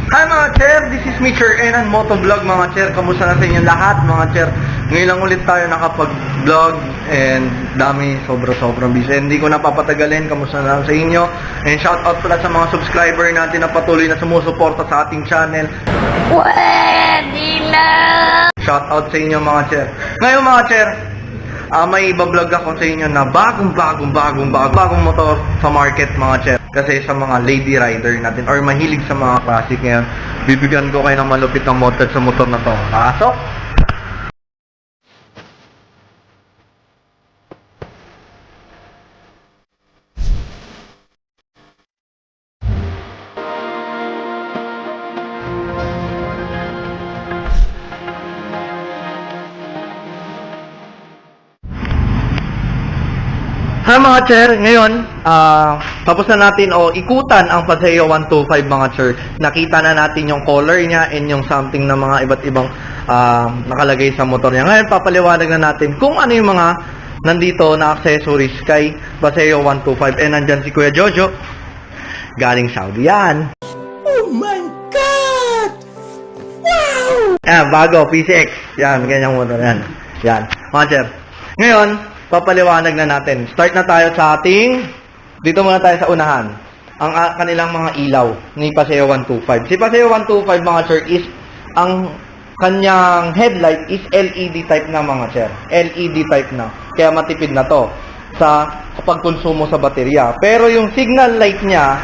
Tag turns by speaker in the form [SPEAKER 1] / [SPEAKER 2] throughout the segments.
[SPEAKER 1] Hi mga Cher, this is me Cher Enan Motovlog mga Cher. Kamusta na sa inyo lahat mga Cher? Ngayon lang ulit tayo nakapag-vlog and dami, sobrang busy. Hindi ko napapatagalin, kamusta na lang sa inyo. And shout out pala sa mga subscriber natin na patuloy na sumusuporta sa ating channel.
[SPEAKER 2] Pwede na!
[SPEAKER 1] Shout out sa inyo mga Cher. Ngayon mga Cher, may ibablog ako sa inyo na bagong motor sa market mga Cher. Kasi sa mga lady rider natin or mahilig sa mga classic ngayon, bibigyan ko kayo ng malupit ng motor sa motor na to. Pasok! Hi mga Cher, ngayon, tapos na natin ikutan ang Paseo 125 mga Cher. Nakita na natin yung color niya and yung something na mga iba't ibang nakalagay sa motor niya. Ngayon, papaliwanag na natin kung ano yung mga nandito na accessories kay Paseo 125. And nandyan si Kuya Jojo, galing Saudi yan.
[SPEAKER 2] Oh my God! Wow!
[SPEAKER 1] Bago, PCX. Yan, ganyang motor yan. Yan, mga Cher. Ngayon, papaliwanag na natin. Start na tayo sa ating, dito muna tayo sa unahan. Ang kanilang mga ilaw ni Paseo 125. Si Paseo 125 mga Cher is, ang kanyang headlight is LED type na mga Cher. LED type na. Kaya matipid na to sa pagkonsumo sa baterya. Pero yung signal light niya,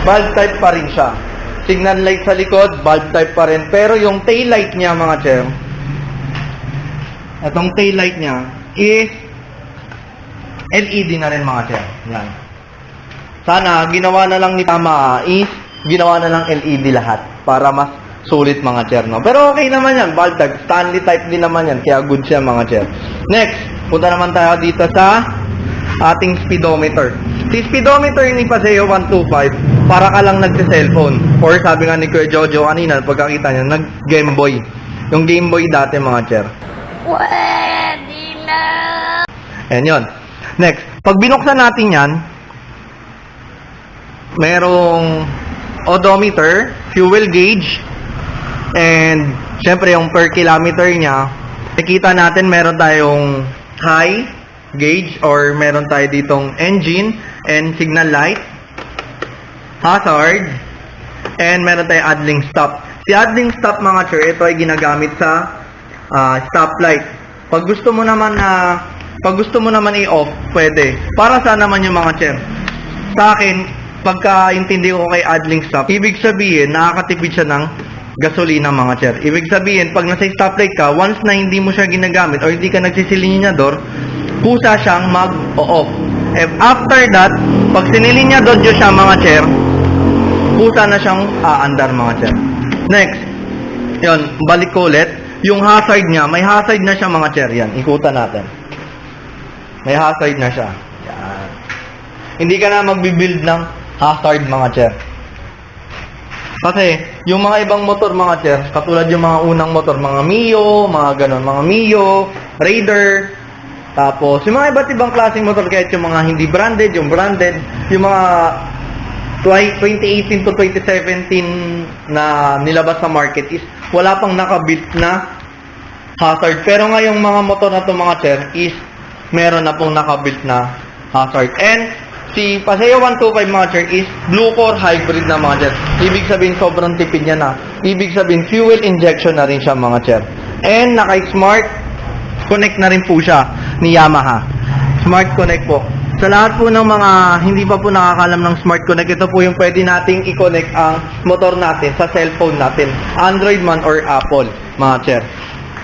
[SPEAKER 1] bulb type pa rin siya. Signal light sa likod, bulb type pa rin. Pero yung tail light niya mga Cher, itong tail light niya is LED na rin mga Cher. Yan. Sana ginawa na lang ni Tama is ginawa na lang LED lahat para mas sulit mga Cher, no? Pero okay naman yan, bulb type, Stanley type din naman yan, kaya good siya mga Cher. Next, punta naman tayo dito sa ating speedometer. Si speedometer ni Paseo 125, para ka lang nagsi-cellphone. Or sabi nga ni Kuya Jojo kanina, pagkakita niya, nag-Game Boy. Yung Game Boy dati mga Cher.
[SPEAKER 2] Pwede na!
[SPEAKER 1] Ayan yun. Next, pag binuksan natin yan, merong odometer, fuel gauge, and syempre yung per kilometer niya, nakita natin meron tayong high gauge or meron tayo ditong engine and signal light, hazard, and meron tayong idling stop. Si idling stop mga Cher, ito ay ginagamit sa stoplight. Pag gusto mo naman i-off, pwede. Para saan naman yung mga Cher? Sa akin, pagka-intindi ko kay idling stop, ibig sabihin, nakakatipid siya ng gasolina mga Cher. Ibig sabihin, pag nasa stoplight ka, once na hindi mo siya ginagamit or hindi ka nagsisilinyador, kusa siyang mag-off. If after that, pag sinilinyador siya mga Cher, kusa na siyang aandar mga Cher. Next, yun, balik ko ulit. Yung hazard niya, may hazard na siya mga Cher. Yan, ikutan natin. May hazard na siya. Yan. Hindi ka na magbibuild ng hazard mga Cher. Kasi, yung mga ibang motor mga Cher, katulad yung mga unang motor, mga Mio, mga ganon, mga Mio, Raider, tapos yung mga iba't ibang klaseng motor, kahit yung mga hindi branded, yung branded, yung mga 2018 to 2017 na nilabas sa market is wala pang nakabuilt na hazard. Pero ngayong mga motor na to mga Cher is meron na pong nakabuilt na hazard. And si Paseo 125 mga Cher is blue core hybrid na mga Cher. Ibig sabihin sobrang tipid niya na. Ibig sabihin fuel injection na rin siya mga Cher. And naka-smart connect na rin po siya ni Yamaha. Smart connect po. Sa lahat po ng mga hindi pa po nakakalam ng Smart Connect, ito po yung pwede nating i-connect ang motor natin sa cellphone natin. Android man or Apple, mga Cher.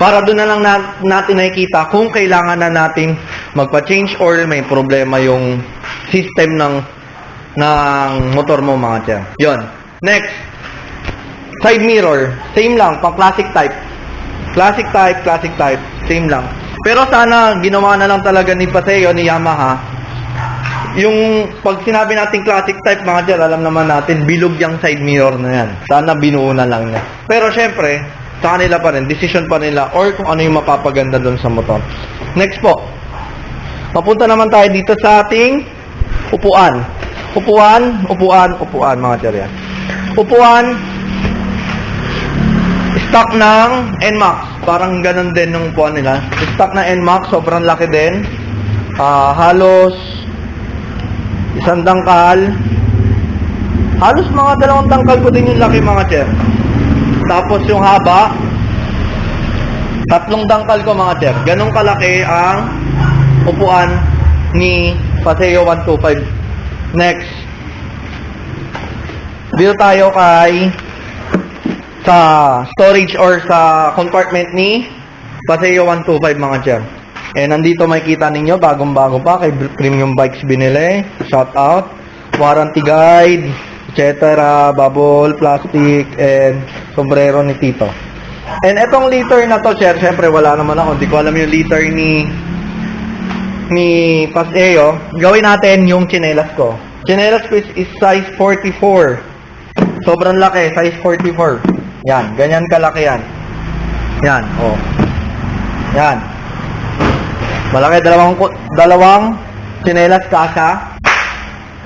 [SPEAKER 1] Para doon na lang natin nakikita kung kailangan na natin magpa-change or may problema yung system ng motor mo, mga Cher. Yon. Next, side mirror. Same lang, pang classic type. Classic type, same lang. Pero sana ginawa na lang talaga ni Paseo, ni Yamaha, yung pag sinabi natin classic type mga Cher, alam naman natin bilog yung side mirror na yan. Sana binuo na lang niya. Pero syempre, sa kanila pa rin, decision pa nila or kung ano yung mapapaganda doon sa motor. Next po, papunta naman tayo dito sa ating upuan. Upuan mga Cher yan. Upuan, stock ng NMAX. Parang ganun din nung upuan nila. Stock ng NMAX, sobrang laki din. Halos isang dangkal. Halos mga 2 dangkal ko din yung laki mga chair. Tapos yung haba, 3 dangkal ko mga chair. Ganun kalaki ang upuan ni Paseo 125. Next. Dito tayo sa storage or sa compartment ni Paseo 125 mga chair. Nandito makikita ninyo, bagong-bago pa, kay Premium Bikes binili. Shout out. Warranty guide, etc. Bubble, plastic, and sombrero ni Tito. And etong liter na to, chair, syempre wala naman ako. Hindi ko alam yung liter ni Paseo. Gawin natin yung chinelas ko. Chinelas ko is size 44. Sobrang laki, size 44. Yan, ganyan kalaki yan. Yan, oh. Yan. Malaki, dalawang chinelas kasha.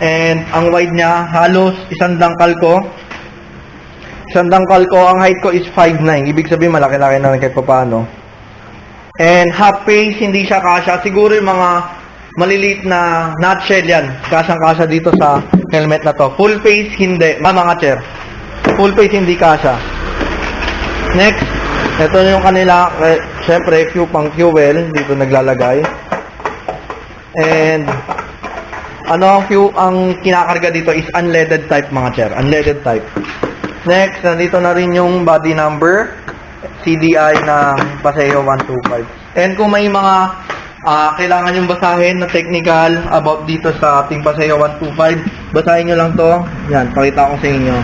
[SPEAKER 1] And ang wide niya, halos isang dangkal ko. Isang dangkal ko, ang height ko is 5'9". Ibig sabihin, malaki-laki na rin kahit paano. And half face, hindi siya kasha. Siguro yung mga maliliit na nutshell yan. Kasang-kasha dito sa helmet na to. Full face, hindi. Mga chair. Full face, hindi kasha. Next, ito yung kanila, syempre, pang fuel, dito naglalagay. And, ang kinakarga dito is unleaded type mga chair. Unleaded type. Next, nandito na rin yung body number, CDI ng Paseo 125. And kung may mga kailangan yung basahin na technical about dito sa ating Paseo 125, basahin nyo lang to. Yan, pakita ko sa inyo.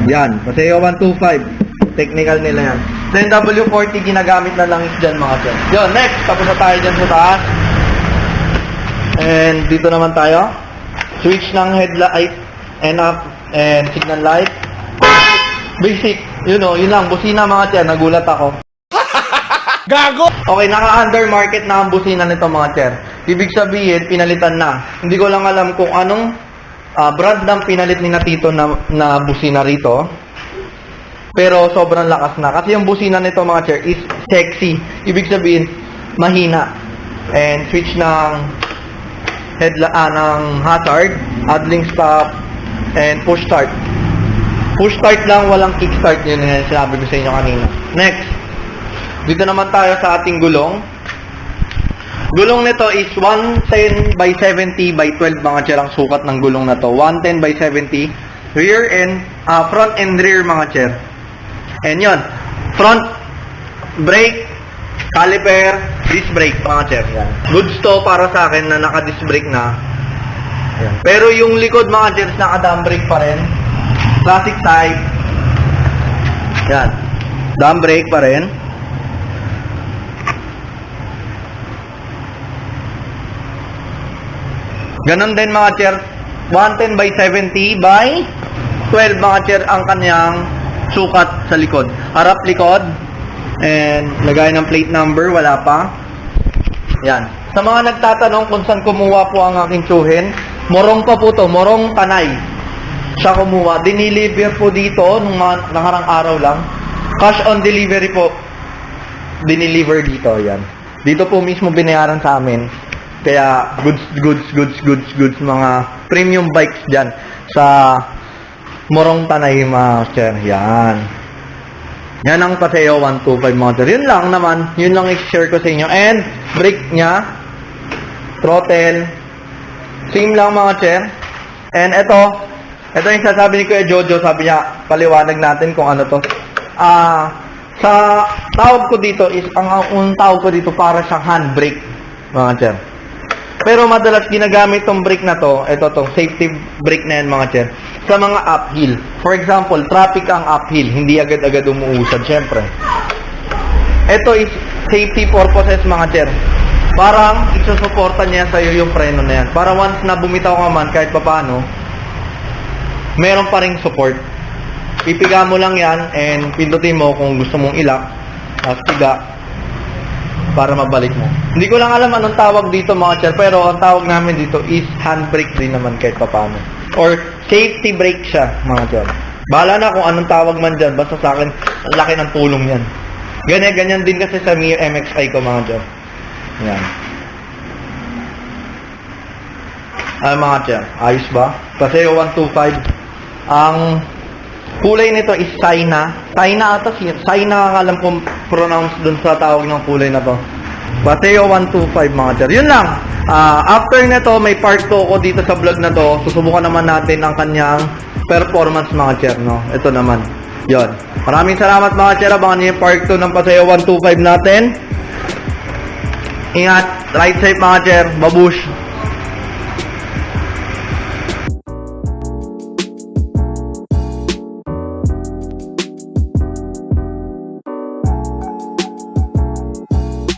[SPEAKER 1] Yan, Paseo 125. Technical nila yan. Then W40 ginagamit na lang is dyan mga chair. Yun, next, tapos na tayo dyan sa taas. And dito naman tayo. Switch ng headlight and up and signal light. Basic, yun lang, busina mga chair, nagulat ako.
[SPEAKER 3] Gago!
[SPEAKER 1] Okay, naka-undermarket na ang busina nito mga chair. Ibig sabihin, pinalitan na. Hindi ko lang alam kung anong brand ng pinalit ni Tito na busina rito. Pero sobrang lakas na. Kasi yung busina nito mga chair is sexy. Ibig sabihin, mahina. And switch ng ng hazard, idling stop, and push start. Push start lang, walang kick start. Yun yung sinabi ko sa inyo kanina. Next. Dito naman tayo sa ating gulong. Gulong nito is 110 by 70 by 12 mga chair ang sukat ng gulong na to. 110 by 70. Rear and, front and rear mga chair. And yun, front brake, caliper, disc brake mga chair. Yan. Goods to para sa akin na naka-disc brake na. Yan. Pero yung likod mga chair, naka-drum brake pa rin. Classic type. Yan. Drum brake pa rin. Ganon din mga chair, 110 by 70 by 12 mga chair ang kanyang sukat sa likod. Harap likod. And lagay ng plate number, wala pa. Yan. Sa mga nagtatanong kung saan kumuha po ang aking tsuhin, Morong pa po to, Morong Tanay. Siya kumuha. Diniliver po dito nung nakarang araw lang. Cash on delivery po. Diniliver dito, yan. Dito po mismo binayaran sa amin. Kaya goods mga premium bikes dyan sa Morong Tanay Master. Yan. Yan ang Paseo 125 motor. Yun lang naman. Yun lang i-share ko sa inyo. And brake niya, throttle, same lang mga chair. And ito yung sasabi ni Kuya Jojo. Sabi niya, paliwanag natin kung ano to. Sa tawag ko dito is, ang tawag ko dito para siyang handbrake mga chair. Pero madalas ginagamit tong brake na to, ito tong safety brake na yan mga chair, sa mga uphill. For example, traffic ang uphill, hindi agad-agad umuusad, syempre. Ito is safety purposes mga chair. Parang isusuporta niya sa iyo yung preno na yan. Para once na bumitaw ka man, kahit papaano, meron pa ring support. Pipiga mo lang yan and pindutin mo kung gusto mong ilak, tapos piga, para mabalik mo. Hindi ko lang alam anong tawag dito mga chair, pero ang tawag namin dito is handbrake din naman kahit papaano. or safety brake siya, mga sir. Bahala na kung anong tawag man dyan. Basta sa akin, ang laki ng tulong yan. Ganyan din kasi sa Mio MXI ko, mga sir. Yan. Ay, mga sir, ayos ba? Paseo 125. Ang kulay nito is China. China ata siya. China ang alam kong pronounce dun sa tawag ng kulay na to. Paseo 125, mga sir. Yun lang. After nito, may part 2 ko dito sa vlog na to. Susubukan naman natin ang kanyang performance, mga sir, no? Ito naman. Yon. Maraming salamat, mga sir. Abangan niyo yung part 2 ng Paseo 125 natin. Ingat. Ride safe, mga sir. Babush.